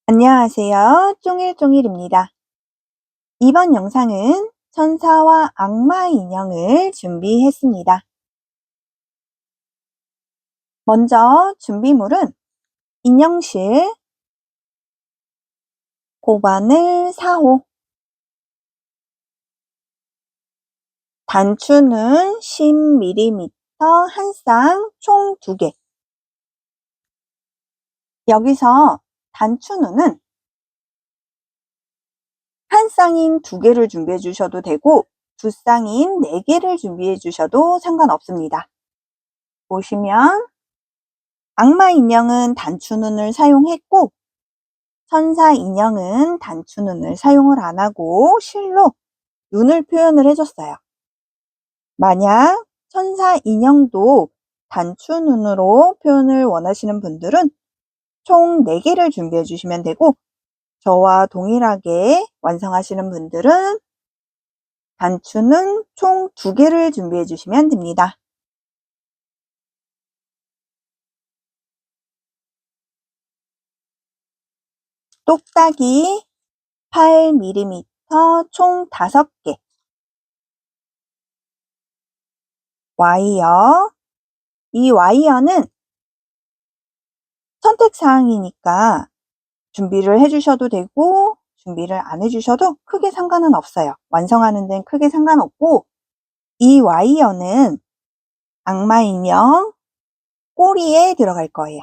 안녕하세요. 쫑일쫑일입니다. 이번 영상은 천사와 악마 인형을 준비했습니다. 먼저 준비물은 인형실, 고바늘 4호, 단추는 10mm 한 쌍 총 2개. 여기서 단추는 한 쌍인 2개를 준비해 주셔도 되고 2쌍인 4개를 준비해 주셔도 상관없습니다. 보시면 악마 인형은 단추눈을 사용했고 천사 인형은 단추눈을 사용을 안 하고 실로 눈을 표현을 해줬어요. 만약 천사 인형도 단추눈으로 표현을 원하시는 분들은 총 4개를 준비해 주시면 되고 저와 동일하게 완성하시는 분들은 단추는 총 2개를 준비해 주시면 됩니다. 똑딱이 8mm 총 5개, 와이어, 이 와이어는 선택사항이니까 준비를 해주셔도 되고 준비를 안 해주셔도 크게 상관은 없어요. 완성하는 데는 크게 상관없고 이 와이어는 악마 인형 꼬리에 들어갈 거예요.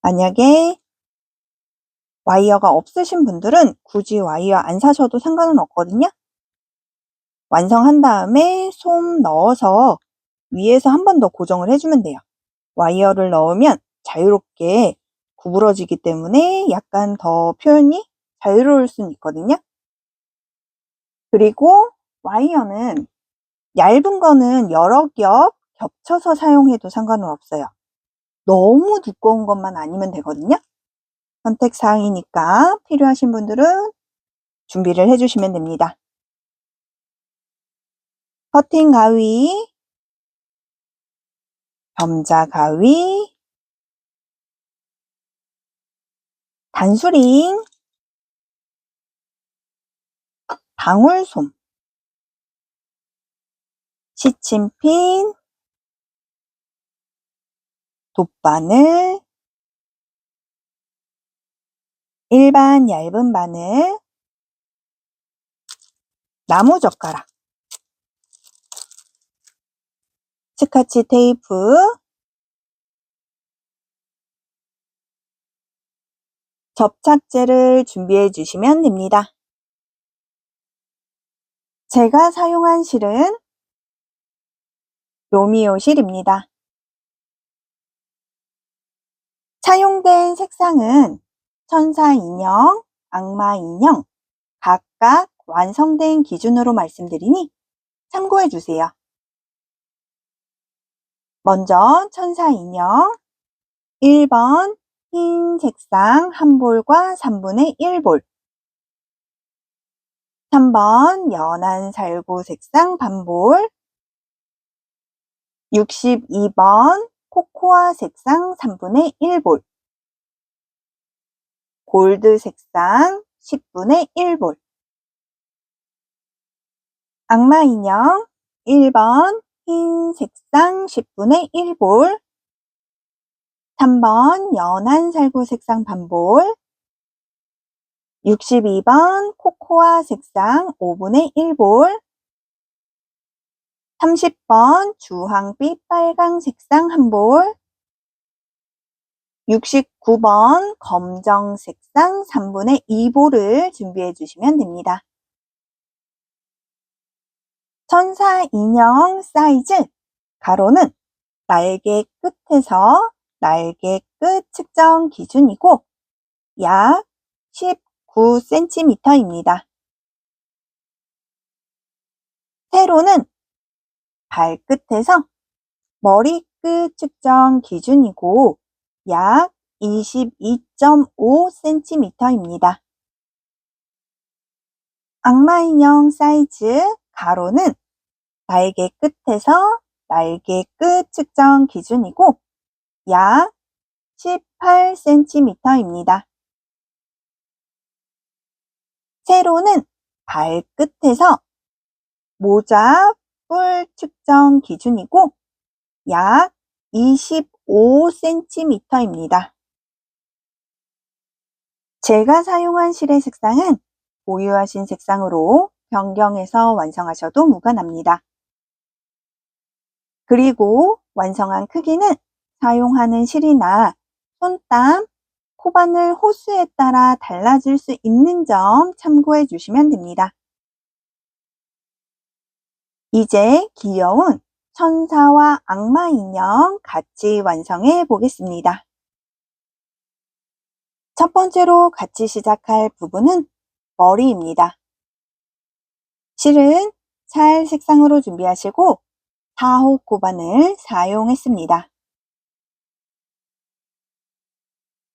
만약에 와이어가 없으신 분들은 굳이 와이어 안 사셔도 상관은 없거든요. 완성한 다음에 솜 넣어서 위에서 한 번 더 고정을 해주면 돼요. 와이어를 넣으면 자유롭게 구부러지기 때문에 약간 더 표현이 자유로울 수는 있거든요. 그리고 와이어는 얇은 거는 여러 겹 겹쳐서 사용해도 상관은 없어요. 너무 두꺼운 것만 아니면 되거든요. 선택사항이니까 필요하신 분들은 준비를 해주시면 됩니다. 커팅 가위, 점자 가위, 단수링, 방울솜, 시침핀, 돗바늘, 일반 얇은 바늘, 나무젓가락, 스카치 테이프, 접착제를 준비해 주시면 됩니다. 제가 사용한 실은 로미오 실입니다. 사용된 색상은 천사 인형, 악마 인형 각각 완성된 기준으로 말씀드리니 참고해 주세요. 먼저 천사 인형 1번 흰 색상 한 볼과 3분의 1볼, 3번 연한 살구 색상 반볼, 62번 코코아 색상 3분의 1볼, 골드 색상 10분의 1볼, 악마 인형 1번 흰 색상 10분의 1볼, 3번 연한 살구 색상 반볼, 62번 코코아 색상 5분의 1볼, 30번 주황빛 빨강 색상 1볼, 69번 검정 색상 3분의 2볼을 준비해 주시면 됩니다. 천사 인형 사이즈 가로는 날개 끝에서 날개 끝 측정 기준이고 약 19cm입니다. 세로는 발끝에서 머리끝 측정 기준이고 약 22.5cm입니다. 악마 인형 사이즈 가로는 날개 끝에서 날개 끝 측정 기준이고 약 18cm입니다. 세로는 발끝에서 모자 뿔 측정 기준이고 약 25cm입니다. 제가 사용한 실의 색상은 보유하신 색상으로 변경해서 완성하셔도 무관합니다. 그리고 완성한 크기는 사용하는 실이나 손땀, 코바늘 호수에 따라 달라질 수 있는 점 참고해 주시면 됩니다. 이제 귀여운 천사와 악마 인형 같이 완성해 보겠습니다. 첫 번째로 같이 시작할 부분은 머리입니다. 실은 살 색상으로 준비하시고 4호 코바늘 사용했습니다.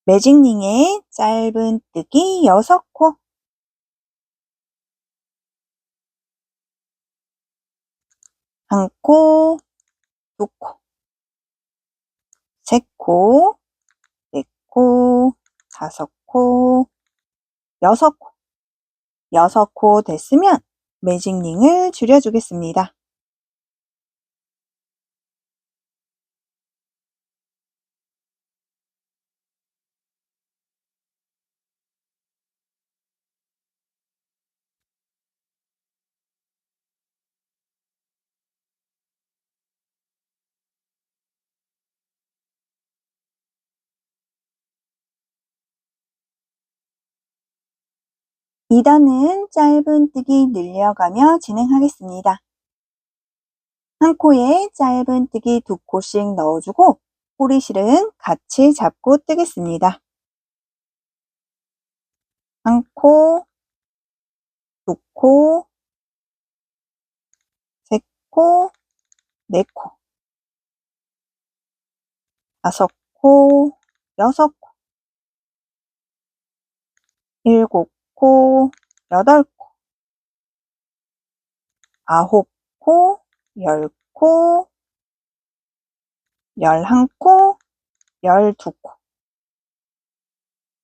매직링에 짧은뜨기 6코, 한 코, 2코, 3코, 4코, 5코, 6코, 6코 됐으면 매직링을 줄여주겠습니다. 이 단은 짧은뜨기 늘려가며 진행하겠습니다. 한 코에 짧은뜨기 2코씩 넣어주고 꼬리실은 같이 잡고 뜨겠습니다. 한 코, 2코, 3코, 4코, 5코, 6코, 7코, 8코, 9코, 10코, 11코, 12코.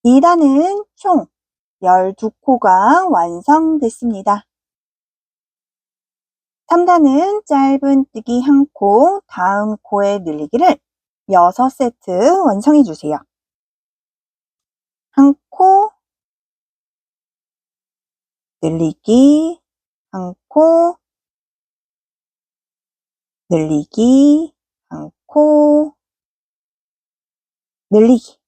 이 단은 총 12코가 완성됐습니다. 3단은 짧은뜨기 1코, 다음 코에 늘리기를 6세트 완성해 주세요. 1코, 늘리기, 1코, 늘리기, 1코, 늘리기.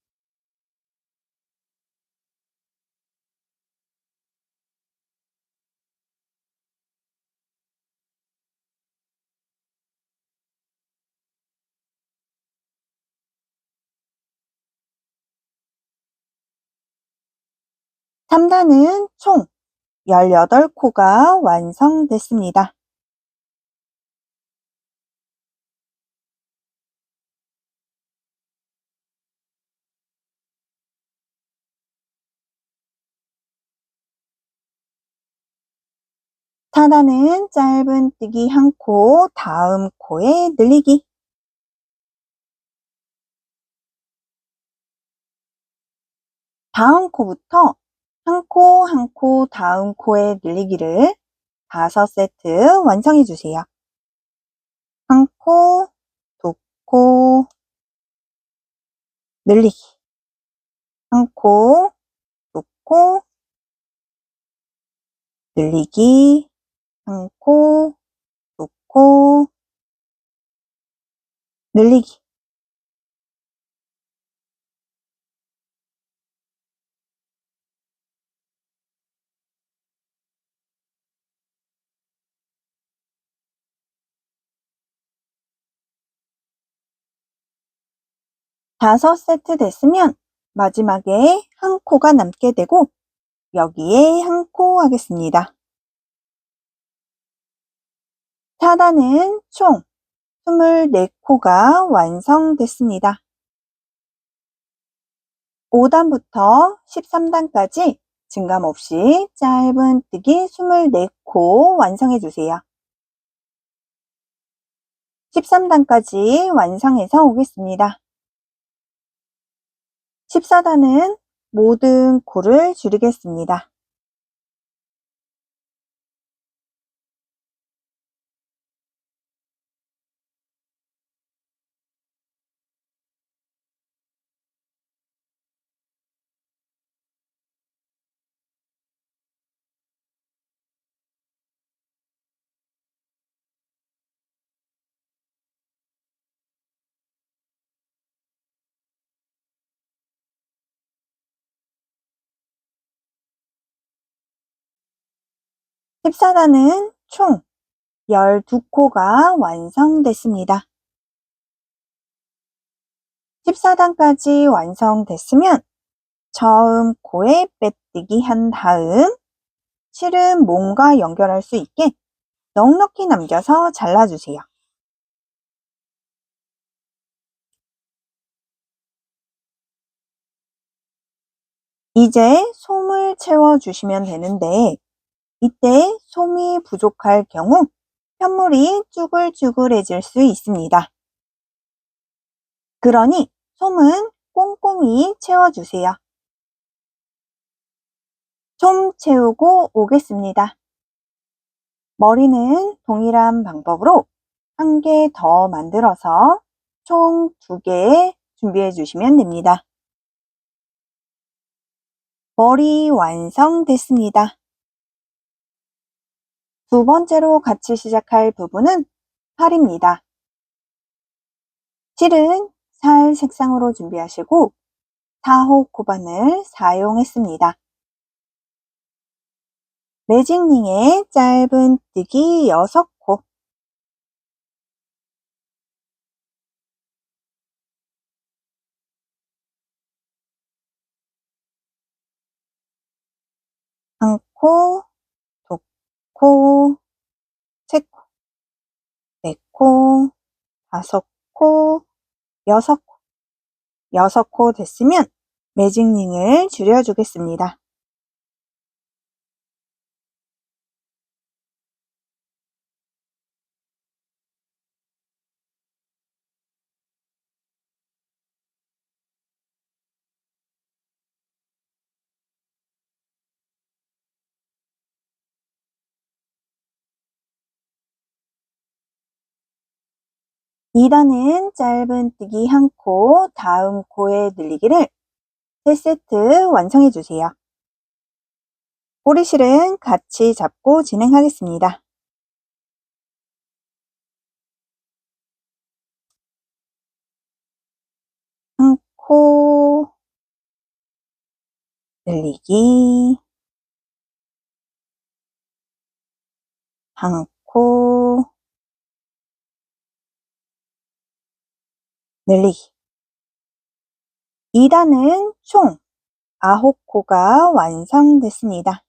삼 단은 총 18코가 완성됐습니다. 사 단은 짧은뜨기 1코, 다음 코에 늘리기. 다음 코부터 1코, 1코, 다음 코에 늘리기를 5세트 완성해 주세요. 1코, 2코, 늘리기. 1코, 2코, 늘리기. 1코, 2코, 늘리기. 다섯 세트 됐으면 마지막에 1코가 남게 되고 여기에 1코 하겠습니다. 4단은 총 24코가 완성됐습니다. 5단부터 13단까지 증감 없이 짧은뜨기 24코 완성해 주세요. 13단까지 완성해서 오겠습니다. 14단은 모든 코를 줄이겠습니다. 십 14단은 총 12코가 완성됐습니다. 14단까지 완성됐으면 처음 코에 빼뜨기 한 다음 실은 몸과 연결할 수 있게 넉넉히 남겨서 잘라주세요. 이제 솜을 채워주시면 되는데 이때 솜이 부족할 경우 편물이 쭈글쭈글해질 수 있습니다. 그러니 솜은 꼼꼼히 채워주세요. 솜 채우고 오겠습니다. 머리는 동일한 방법으로 한 개 더 만들어서 총 2개 준비해 주시면 됩니다. 머리 완성됐습니다. 두 번째로 같이 시작할 부분은 팔입니다. 실은 살 색상으로 준비하시고 4호 코바늘 사용했습니다. 매직링에 짧은뜨기 6코, 한 코, 두 코, 세 코, 네 코, 5코, 6코, 6코 됐으면 매직링을 줄여주겠습니다. 이단은 짧은뜨기 한 코, 다음 코에 늘리기를 3세트 완성해 주세요. 꼬리실은 같이 잡고 진행하겠습니다. 한 코 늘리기, 한 코 늘리기. 2단은 총 9코가 완성됐습니다.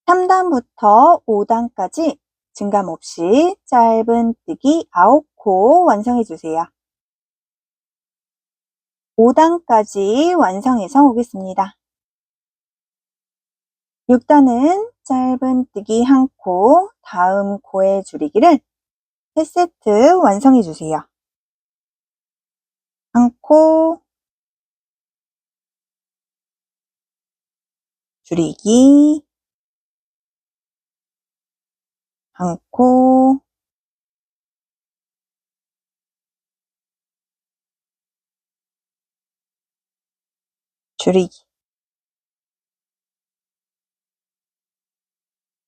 3단부터 5단까지 증감 없이 짧은뜨기 9코 완성해 주세요. 5단까지 완성해서 오겠습니다. 6단은 짧은뜨기 한 코, 다음 코에 줄이기를 3세트 완성해 주세요. 한 코, 줄이기, 한 코, 줄이기,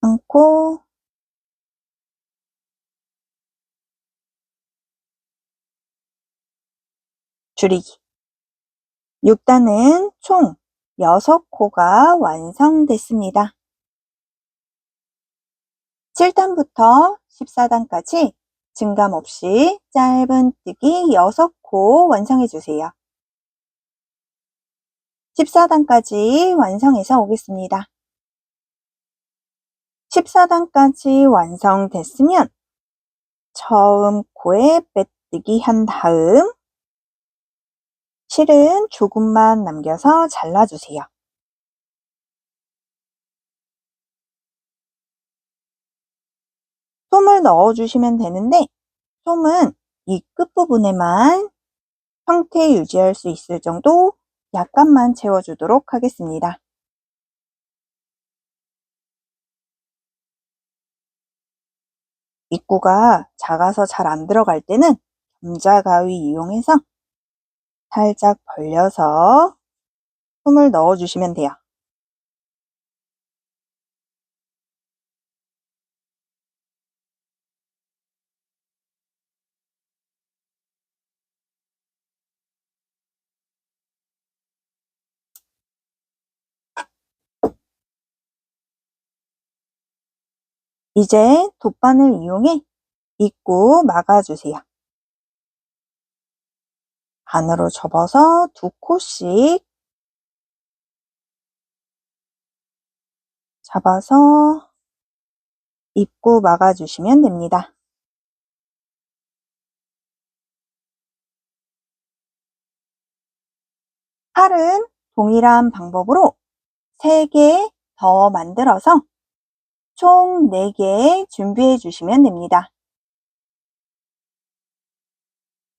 한 코, 줄이기. 6단은 총 6코가 완성됐습니다. 7단부터 14단까지 증감 없이 짧은뜨기 6코 완성해 주세요. 14단까지 완성해서 오겠습니다. 14단까지 완성됐으면 처음 코에 빼뜨기 한 다음 실은 조금만 남겨서 잘라주세요. 솜을 넣어주시면 되는데 솜은 이 끝부분에만 형태 유지할 수 있을 정도 약간만 채워주도록 하겠습니다. 입구가 작아서 잘 안 들어갈 때는 겸자가위 이용해서 살짝 벌려서 솜을 넣어주시면 돼요. 이제 돗바늘 이용해 입구 막아주세요. 반으로 접어서 2코씩 잡아서 입구 막아주시면 됩니다. 팔은 동일한 방법으로 3개 더 만들어서 총 4개 준비해 주시면 됩니다.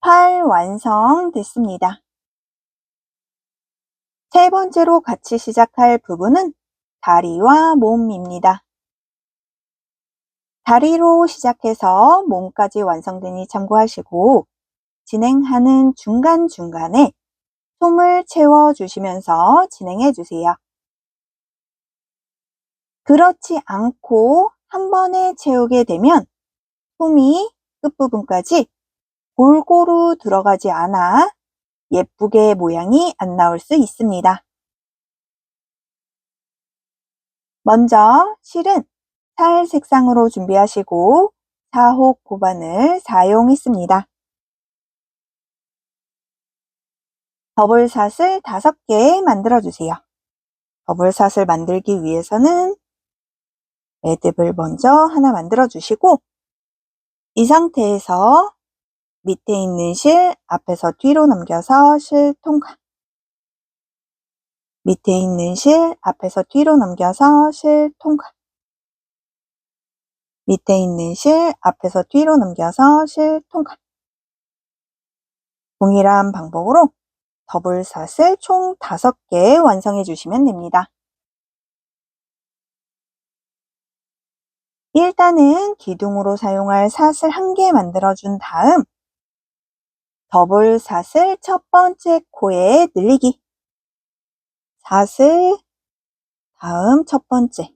팔 완성됐습니다. 세 번째로 같이 시작할 부분은 다리와 몸입니다. 다리로 시작해서 몸까지 완성되니 참고하시고 진행하는 중간중간에 솜을 채워주시면서 진행해 주세요. 그렇지 않고 한 번에 채우게 되면 솜이 끝부분까지 골고루 들어가지 않아 예쁘게 모양이 안 나올 수 있습니다. 먼저 실은 살 색상으로 준비하시고 4호 고반을 사용했습니다. 더블샷을 5개 만들어주세요. 더블샷을 만들기 위해서는 매듭을 먼저 하나 만들어주시고 이 상태에서 밑에 있는 실 앞에서 뒤로 넘겨서 실 통과, 밑에 있는 실 앞에서 뒤로 넘겨서 실 통과, 밑에 있는 실 앞에서 뒤로 넘겨서 실 통과. 동일한 방법으로 더블샷을 총 5개 완성해 주시면 됩니다. 일단은 기둥으로 사용할 샷을 1개 만들어 준 다음 더블샷을 첫 번째 코에 늘리기, 샷을 다음 첫 번째,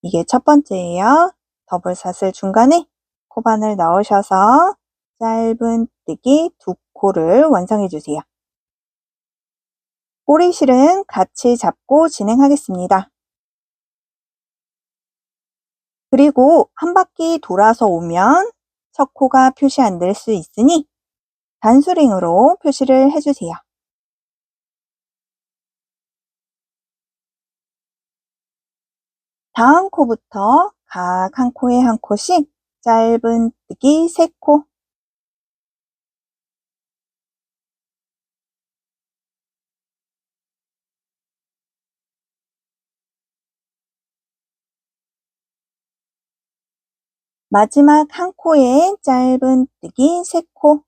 이게 첫 번째예요. 더블샷을 중간에 코반을 넣으셔서 짧은뜨기 2코를 완성해 주세요. 꼬리실은 같이 잡고 진행하겠습니다. 그리고 한 바퀴 돌아서 오면 첫 코가 표시 안 될 수 있으니 단수링으로 표시를 해주세요. 다음 코부터 각 한 코에 한 코씩 짧은뜨기 3코, 마지막 한 코에 짧은뜨기 3코,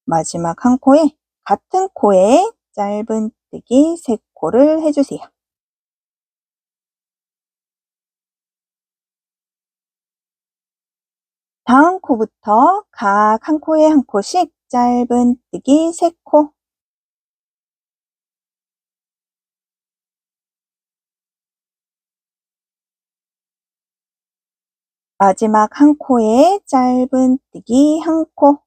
마지막 한 코에 같은 코에 짧은뜨기 3코를 해주세요. 다음 코부터 각 한 코에 한 코씩 짧은뜨기 3코, 마지막 한 코에 짧은뜨기 1코,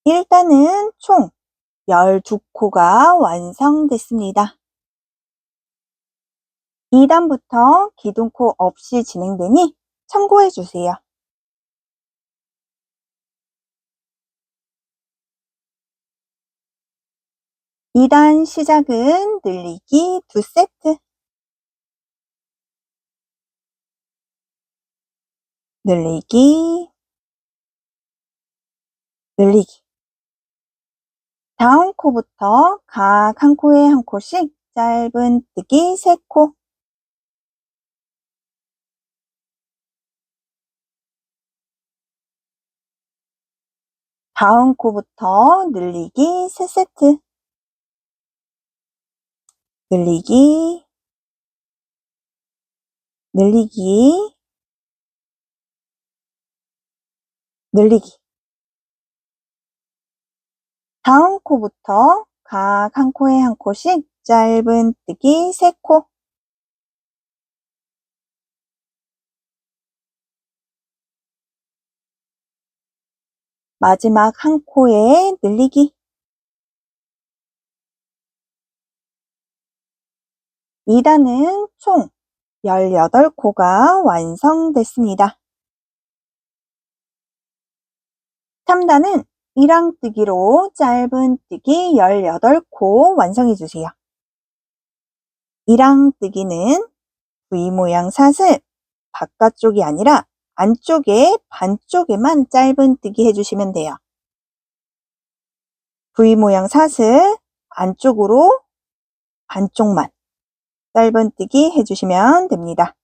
일단은 총 12코가 완성됐습니다. 2단부터 기둥코 없이 진행되니 참고해 주세요. 2단 시작은 늘리기 2세트, 늘리기, 늘리기. 다음 코부터 각 한 코에 한 코씩 짧은뜨기 3코. 다음 코부터 늘리기 3세트. 늘리기, 늘리기, 늘리기. 다음 코부터 각 한 코에 한 코씩 짧은뜨기 3코. 마지막 한 코에 늘리기. 2단은 총 18코가 완성됐습니다. 3단은 이랑뜨기로 짧은뜨기 18코 완성해주세요. 이랑뜨기는 V 모양 삿을 바깥쪽이 아니라 안쪽에 반쪽에만 짧은뜨기 해주시면 돼요. V 모양 삿을 안쪽으로 반쪽만 짧은뜨기 해주시면 됩니다.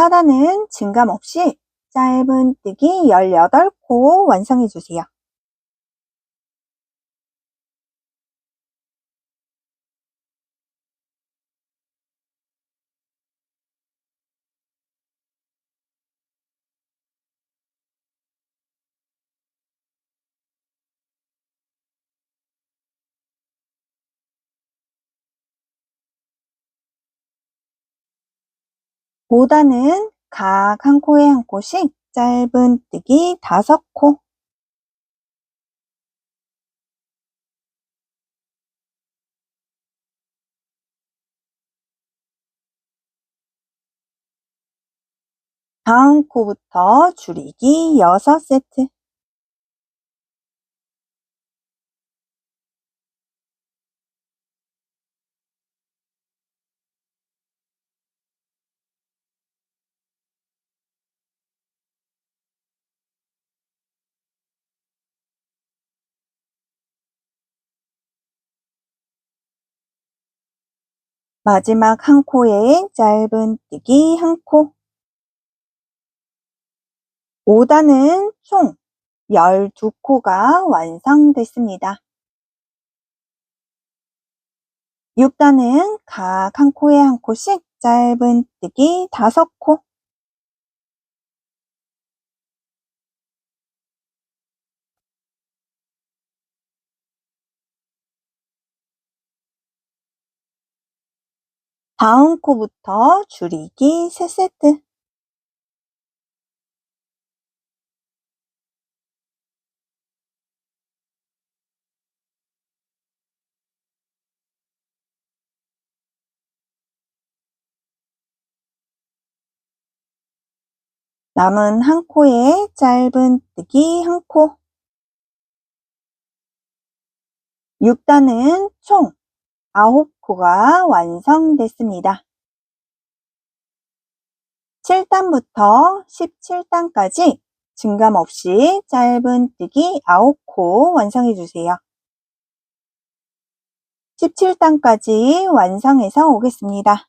하단은 증감 없이 짧은뜨기 18코 완성해주세요. 보다는 각 한 코에 한 코씩 짧은뜨기 5코. 다음 코부터 줄이기 6세트. 마지막 한 코에 짧은뜨기 1코. 5단은 총 12코가 완성됐습니다. 6단은 각 한 코에 한 코씩 짧은뜨기 5코. 다음 코부터 줄이기 3세트. 남은 한 코에 짧은뜨기 1코. 6단은 총 9코가 완성됐습니다. 7단부터 17단까지 증감 없이 짧은뜨기 9코 완성해주세요. 17단까지 완성해서 오겠습니다.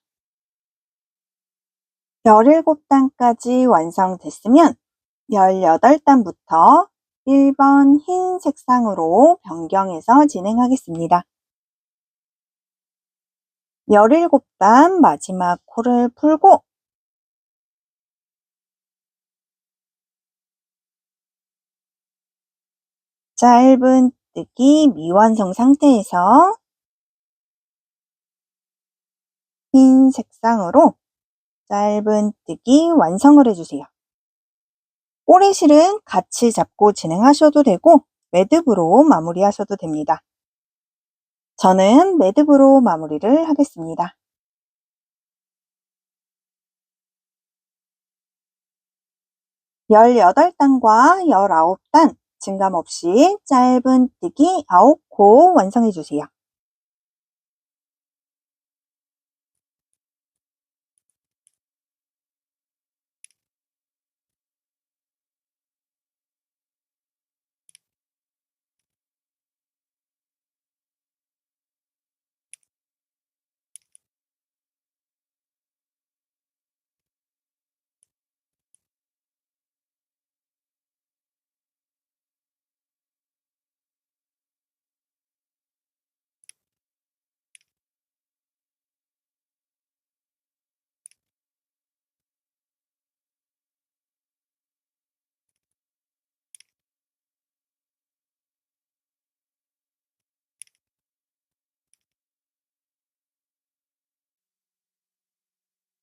17단까지 완성됐으면 18단부터 1번 흰 색상으로 변경해서 진행하겠습니다. 17단 마지막 코를 풀고 짧은뜨기 미완성 상태에서 흰 색상으로 짧은뜨기 완성을 해주세요. 꼬리실은 같이 잡고 진행하셔도 되고 매듭으로 마무리하셔도 됩니다. 저는 매듭으로 마무리를 하겠습니다. 18단과 19단 증감 없이 짧은뜨기 9코 완성해 주세요.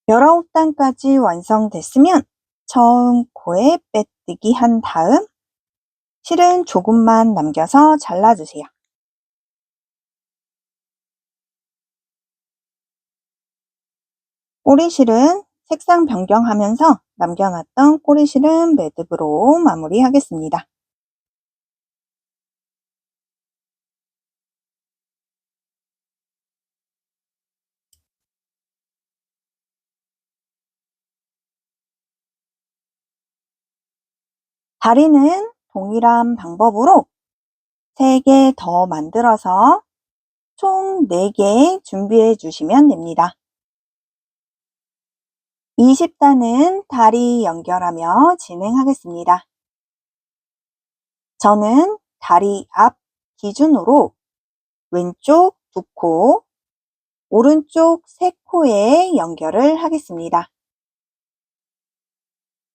열아홉 단까지 완성됐으면 처음 코에 빼뜨기 한 다음 실은 조금만 남겨서 잘라주세요. 꼬리실은 색상 변경하면서 남겨놨던 꼬리실은 매듭으로 마무리하겠습니다. 다리는 동일한 방법으로 3개 더 만들어서 총 4개 준비해 주시면 됩니다. 20단은 다리 연결하며 진행하겠습니다. 저는 다리 앞 기준으로 왼쪽 2코, 오른쪽 3코에 연결을 하겠습니다.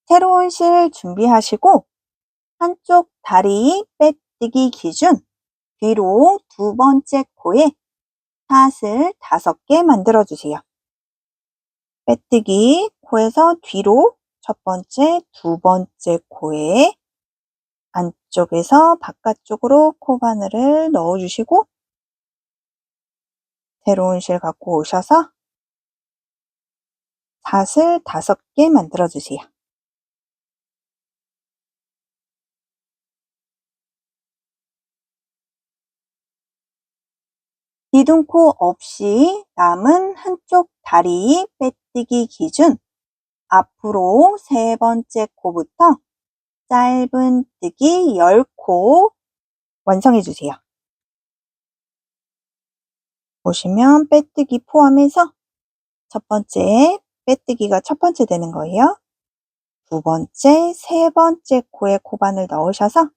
새로운 실 준비하시고 한쪽 다리 빼뜨기 기준 뒤로 2번째 코에 탓을 5개 만들어 주세요. 빼뜨기 코에서 뒤로 첫 번째, 2번째 코에 안쪽에서 바깥쪽으로 코바늘을 넣어 주시고 새로운 실 갖고 오셔서 탓을 5개 만들어 주세요. 디딤코 없이 남은 한쪽 다리 빼뜨기 기준 앞으로 3번째 코부터 짧은뜨기 10코 완성해 주세요. 보시면 빼뜨기 포함해서 첫 번째 빼뜨기가 첫 번째 되는 거예요. 2번째, 3번째 코에 코바늘 넣으셔서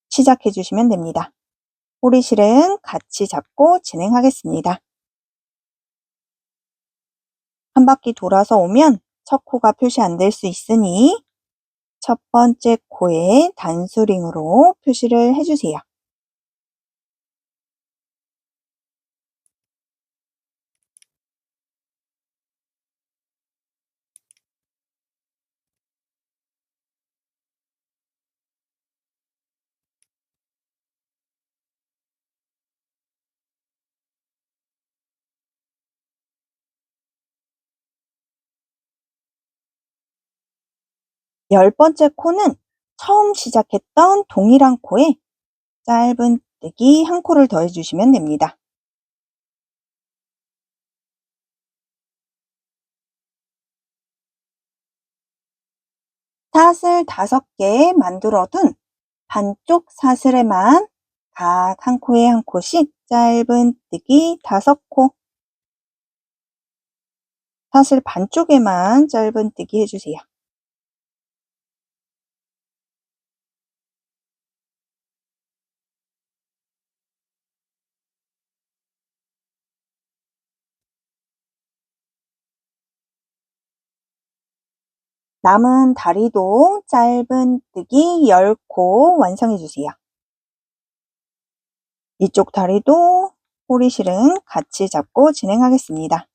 시작해 주시면 됩니다. 꼬리실은 같이 잡고 진행하겠습니다. 한 바퀴 돌아서 오면 첫 코가 표시 안 될 수 있으니 첫 번째 코에 단수링으로 표시를 해주세요. 열 번째 코는 처음 시작했던 동일한 코에 짧은뜨기 한 코를 더해주시면 됩니다. 사슬 5개 만들어둔 반쪽 사슬에만 각 한 코에 한 코씩 짧은뜨기 5코, 사슬 반쪽에만 짧은뜨기 해주세요. 남은 다리도 짧은뜨기 10코 완성해 주세요. 이쪽 다리도 꼬리실은 같이 잡고 진행하겠습니다.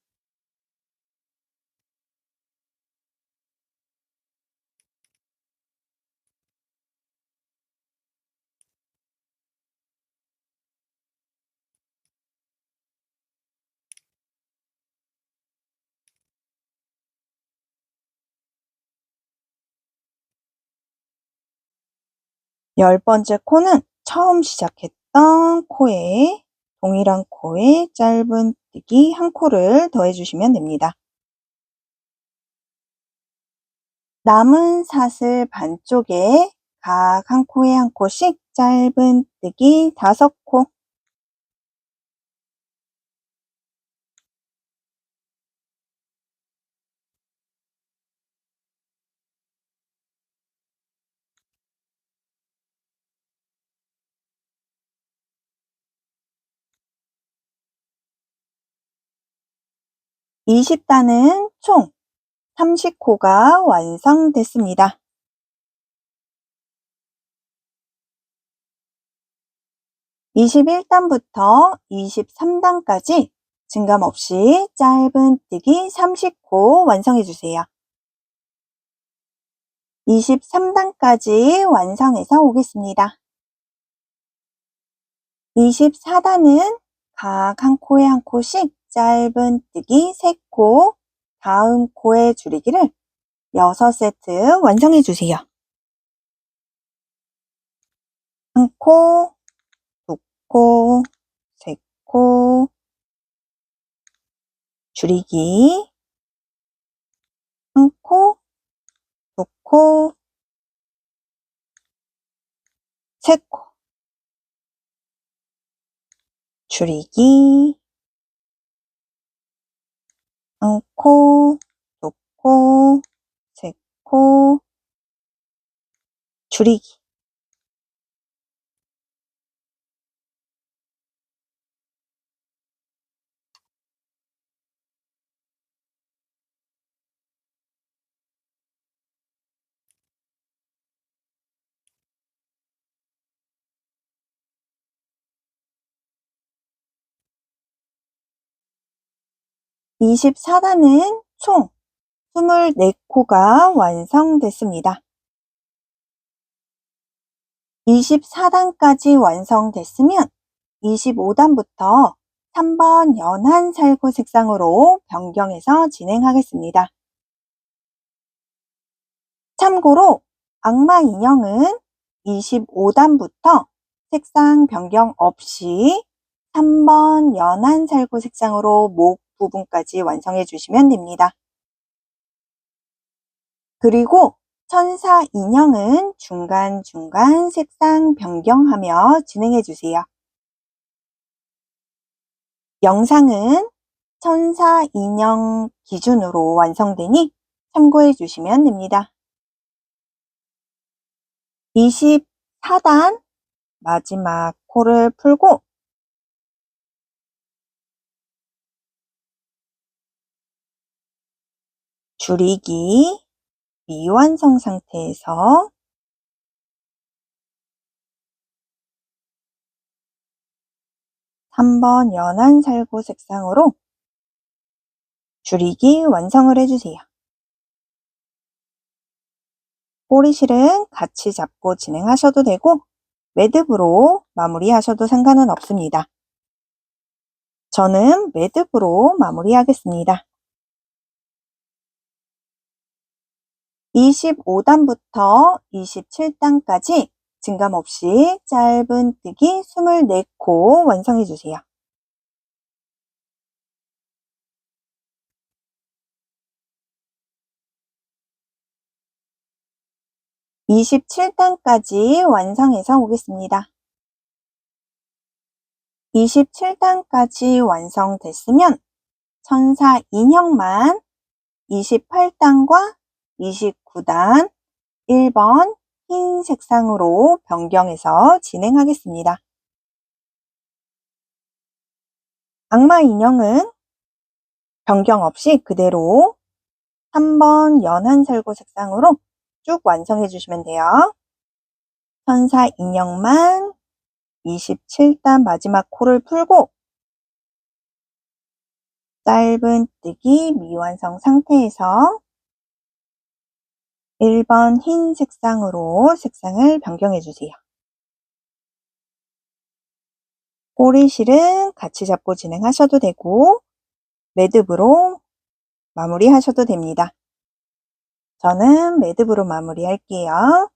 10번째 코는 처음 시작했던 코에 동일한 코에 짧은뜨기 한 코를 더해주시면 됩니다. 남은 사슬 반쪽에 각 한 코에 한 코씩 짧은뜨기 5코. 20단은 총 30코가 완성됐습니다. 21단부터 23단까지 증감 없이 짧은뜨기 30코 완성해주세요. 23단까지 완성해서 오겠습니다. 24단은 각 한 코에 한 코씩 짧은뜨기 3코, 다음 코의 줄이기를 6세트 완성해주세요. 한 코, 두 코, 세 코, 줄이기, 한 코, 두 코, 세 코, 줄이기, 한 코, 두 코, 세 코, 줄이기. 24단은 총 24코가 완성됐습니다. 24단까지 완성됐으면 25단부터 3번 연한 살구 색상으로 변경해서 진행하겠습니다. 참고로 악마 인형은 25단부터 색상 변경 없이 3번 연한 살구 색상으로 목 부분까지 완성해 주시면 됩니다. 그리고 천사 인형은 중간중간 색상 변경하며 진행해 주세요. 영상은 천사 인형 기준으로 완성되니 참고해 주시면 됩니다. 24단 마지막 코를 풀고 줄이기 미완성 상태에서 3번 연한 살구 색상으로 줄이기 완성을 해주세요. 꼬리실은 같이 잡고 진행하셔도 되고 매듭으로 마무리하셔도 상관은 없습니다. 저는 매듭으로 마무리하겠습니다. 25단부터 27단까지 증감 없이 짧은뜨기 24코 완성해 주세요. 27단까지 완성해서 오겠습니다. 27단까지 완성됐으면 천사 인형만 28단과 29단 1번 흰 색상으로 변경해서 진행하겠습니다. 악마 인형은 변경 없이 그대로 3번 연한 살구 색상으로 쭉 완성해 주시면 돼요. 천사 인형만 27단 마지막 코를 풀고 짧은뜨기 미완성 상태에서 1번 흰 색상으로 색상을 변경해 주세요. 꼬리실은 같이 잡고 진행하셔도 되고 매듭으로 마무리하셔도 됩니다. 저는 매듭으로 마무리할게요.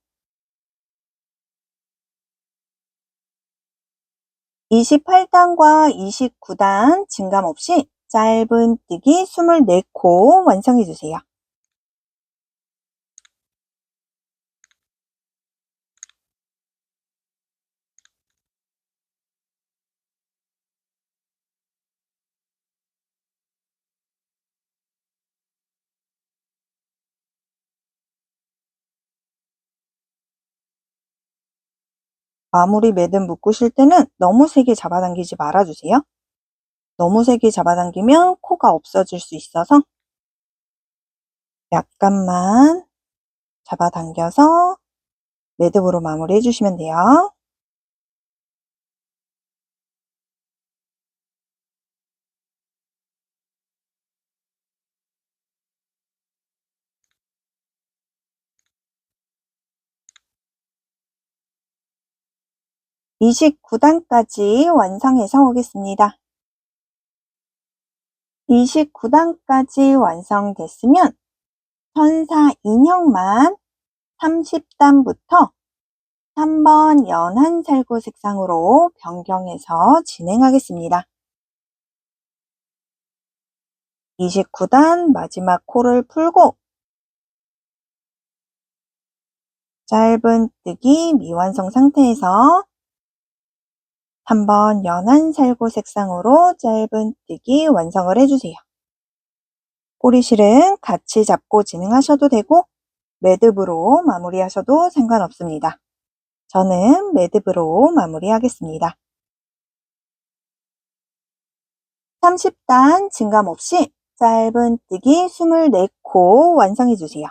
28단과 29단 증감 없이 짧은 뛰기 24코 완성해 주세요. 마무리 매듭 묶으실 때는 너무 세게 잡아당기지 말아주세요. 너무 세게 잡아당기면 코가 없어질 수 있어서 약간만 잡아당겨서 매듭으로 마무리해 주시면 돼요. 29단까지 완성해서 오겠습니다. 29단까지 완성됐으면 천사 인형만 30단부터 3번 연한 살구 색상으로 변경해서 진행하겠습니다. 29단 마지막 코를 풀고 짧은 뜨기 미완성 상태에서 3번 연한 살구 색상으로 짧은 뜨기 완성을 해주세요. 꼬리실은 같이 잡고 진행하셔도 되고 매듭으로 마무리하셔도 상관없습니다. 저는 매듭으로 마무리하겠습니다. 30단 증감 없이 짧은 뜨기 24코 완성해 주세요.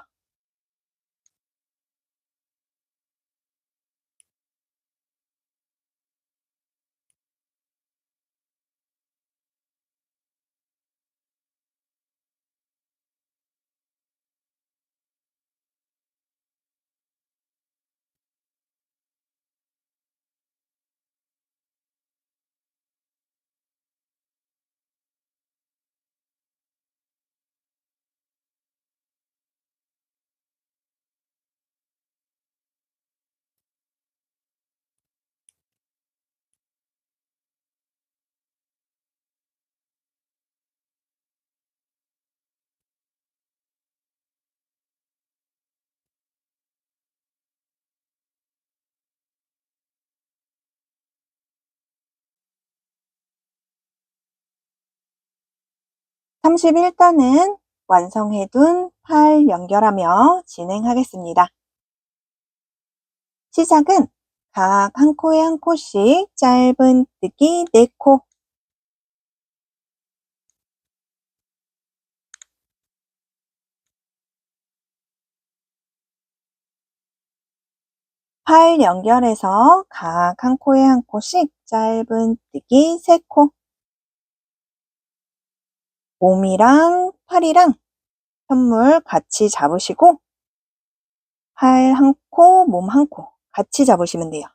(31단은) 완성해둔 팔 연결하며 진행하겠습니다. 시작은 각 한 코에 한 코씩 짧은 뜨기 4코, 팔 연결해서 각 한 코에 한 코씩 짧은 뜨기 3코, 몸이랑 팔이랑 현물 같이 잡으시고 팔 한 코, 몸 한 코 같이 잡으시면 돼요.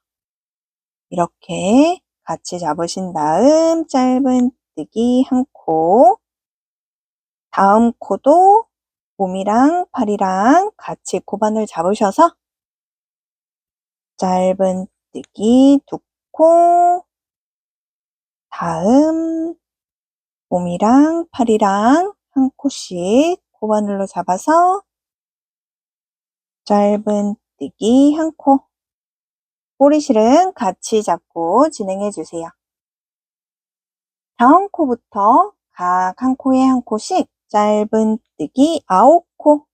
이렇게 같이 잡으신 다음 짧은 뜨기 한 코, 다음 코도 몸이랑 팔이랑 같이 코바늘 잡으셔서 짧은 뜨기 2코, 다음 몸이랑 팔이랑 한 코씩 코바늘로 잡아서 짧은 뜨기 한 코, 꼬리실은 같이 잡고 진행해 주세요. 다음 코부터 각 한 코에 한 코씩 짧은 뜨기 9코,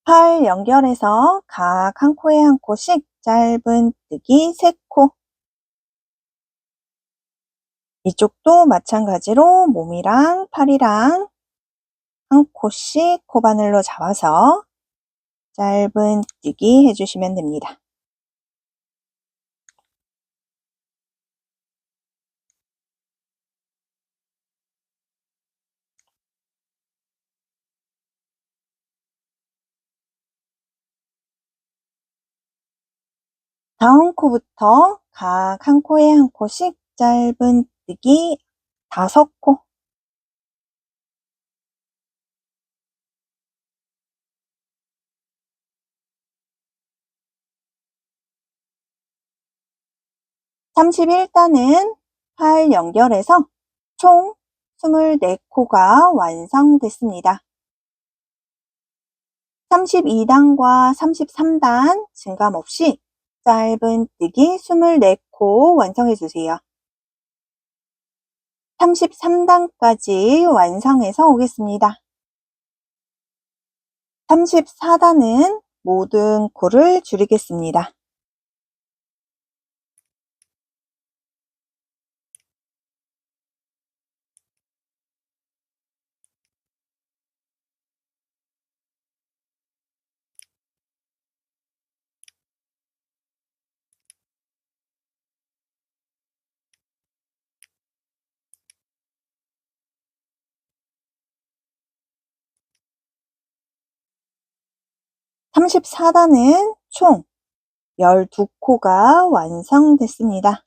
팔 연결해서 각 한 코에 한 코씩 짧은 뜨기 3코, 이쪽도 마찬가지로 몸이랑 팔이랑 한 코씩 코바늘로 잡아서 짧은 뜨기 해주시면 됩니다. 다음 코부터 각 한 코에 한 코씩 짧은뜨기 5코. 31단은 팔 연결해서 총 24코가 완성됐습니다. 32단과 33단 증감 없이 짧은뜨기 24코 완성해 주세요. 33단까지 완성해서 오겠습니다. 34단은 모든 코를 줄이겠습니다. 34단은 총 12코가 완성됐습니다.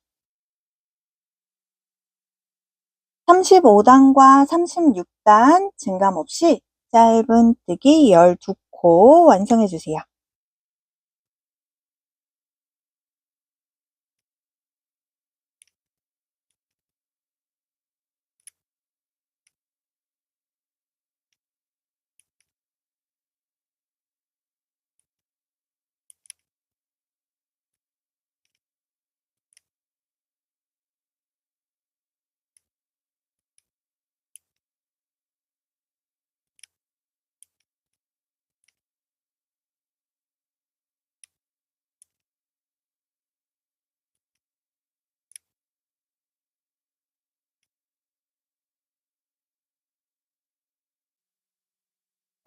35단과 36단 증감 없이 짧은뜨기 12코 완성해 주세요.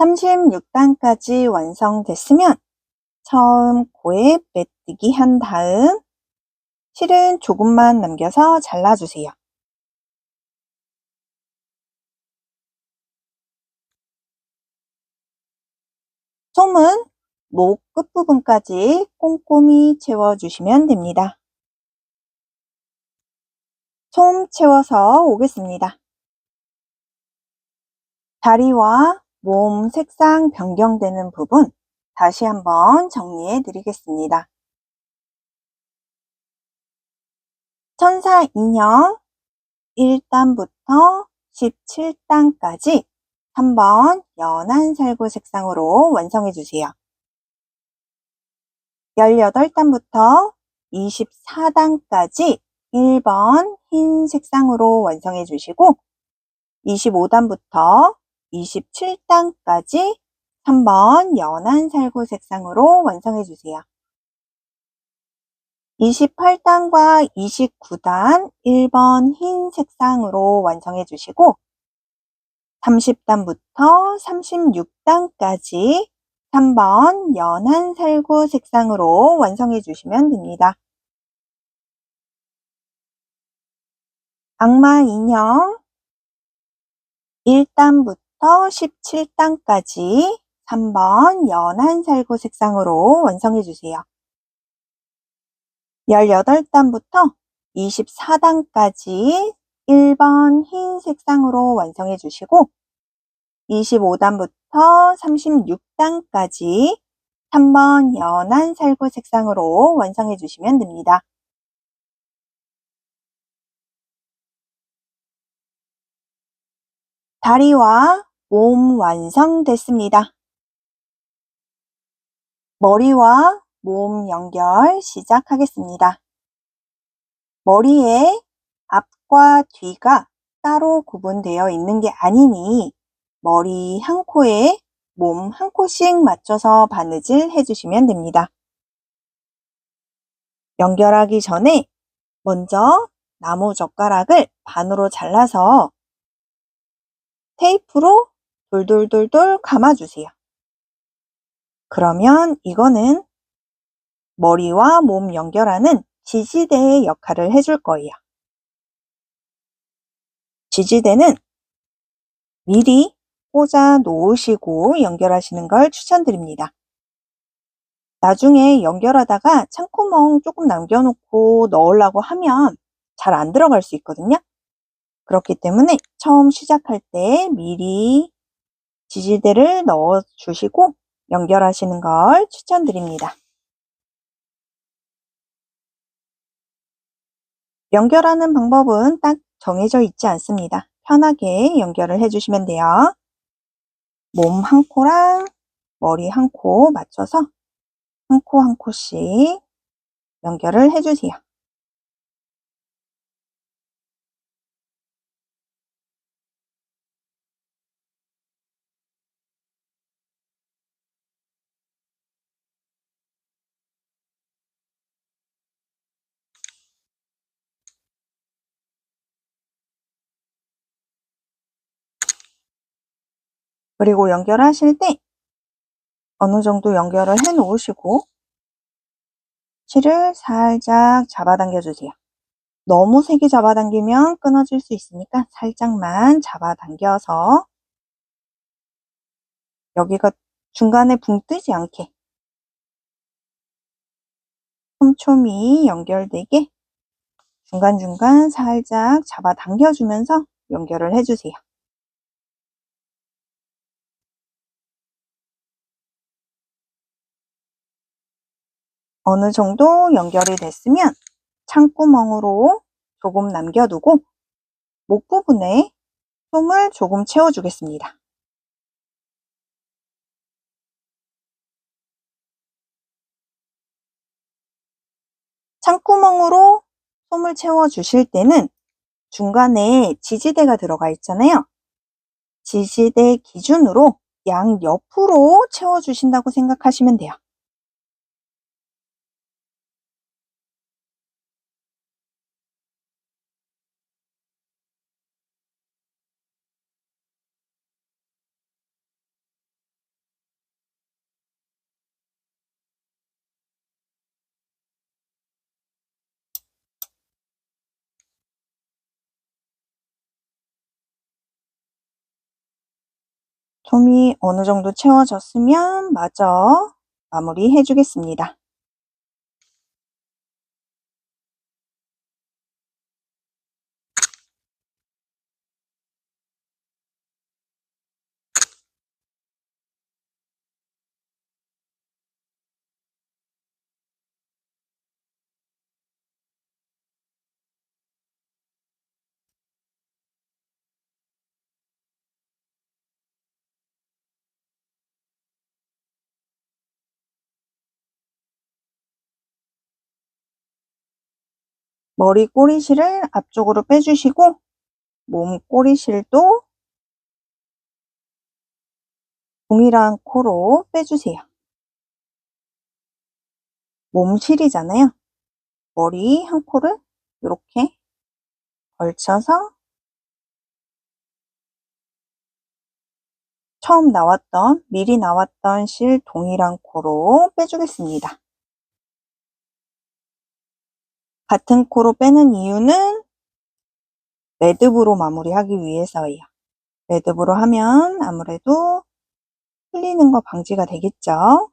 36단까지 완성됐으면 처음 코에 빼뜨기 한 다음 실은 조금만 남겨서 잘라주세요. 솜은 목 끝부분까지 꼼꼼히 채워주시면 됩니다. 솜 채워서 오겠습니다. 다리와 몸 색상 변경되는 부분 다시 한번 정리해 드리겠습니다. 천사 인형 1단부터 17단까지 한번 연한 살구 색상으로 완성해 주세요. 18단부터 24단까지 1번 흰 색상으로 완성해 주시고 25단부터 27단까지 3번 연한 살구 색상으로 완성해 주세요. 28단과 29단 1번 흰 색상으로 완성해 주시고 30단부터 36단까지 3번 연한 살구 색상으로 완성해 주시면 됩니다. 악마 인형 1단부터 17단까지 3번 연한 살구 색상으로 완성해 주세요. 18단부터 24단까지 1번 흰 색상으로 완성해 주시고 25단부터 36단까지 3번 연한 살구 색상으로 완성해 주시면 됩니다. 다리와 몸 완성됐습니다. 머리와 몸 연결 시작하겠습니다. 머리에 앞과 뒤가 따로 구분되어 있는 게 아니니 머리 한 코에 몸 한 코씩 맞춰서 바느질 해주시면 됩니다. 연결하기 전에 먼저 나무 젓가락을 반으로 잘라서 테이프로 돌돌돌돌 감아주세요. 그러면 이거는 머리와 몸 연결하는 지지대의 역할을 해줄 거예요. 지지대는 미리 꽂아 놓으시고 연결하시는 걸 추천드립니다. 나중에 연결하다가 창구멍 조금 남겨놓고 넣으려고 하면 잘 안 들어갈 수 있거든요. 그렇기 때문에 처음 시작할 때 미리 지지대를 넣어 주시고 연결하시는 걸 추천드립니다. 연결하는 방법은 딱 정해져 있지 않습니다. 편하게 연결을 해주시면 돼요. 몸 한 코랑 머리 한 코 맞춰서 한 코 한 코씩 연결을 해주세요. 그리고 연결하실 때 어느 정도 연결을 해 놓으시고 실을 살짝 잡아당겨 주세요. 너무 세게 잡아당기면 끊어질 수 있으니까 살짝만 잡아당겨서 여기가 중간에 붕 뜨지 않게 촘촘히 연결되게 중간중간 살짝 잡아당겨 주면서 연결을 해주세요. 어느 정도 연결이 됐으면 창구멍으로 조금 남겨두고 목 부분에 솜을 조금 채워주겠습니다. 창구멍으로 솜을 채워주실 때는 중간에 지지대가 들어가 있잖아요. 지지대 기준으로 양옆으로 채워주신다고 생각하시면 돼요. 솜이 어느 정도 채워졌으면 마저 마무리 해주겠습니다. 머리 꼬리실을 앞쪽으로 빼주시고 몸 꼬리실도 동일한 코로 빼주세요. 몸실이잖아요. 머리 한 코를 이렇게 걸쳐서 처음 나왔던, 미리 나왔던 실 동일한 코로 빼주겠습니다. 같은 코로 빼는 이유는 매듭으로 마무리하기 위해서예요. 매듭으로 하면 아무래도 풀리는 거 방지가 되겠죠.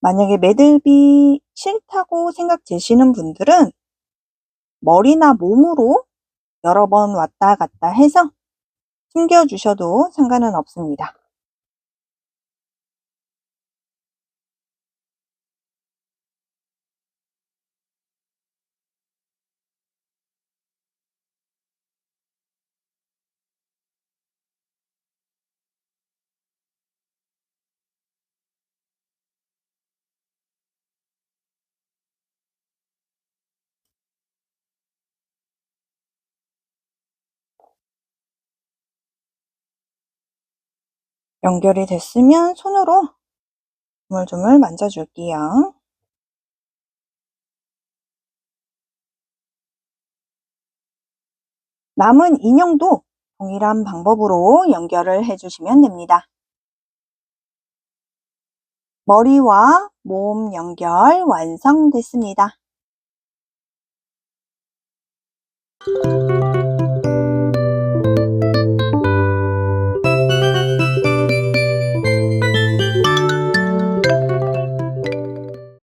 만약에 매듭이 싫다고 생각되시는 분들은 머리나 몸으로 여러 번 왔다 갔다 해서 숨겨주셔도 상관은 없습니다. 연결이 됐으면 손으로 조물조물 만져줄게요. 남은 인형도 동일한 방법으로 연결을 해주시면 됩니다. 머리와 몸 연결 완성됐습니다.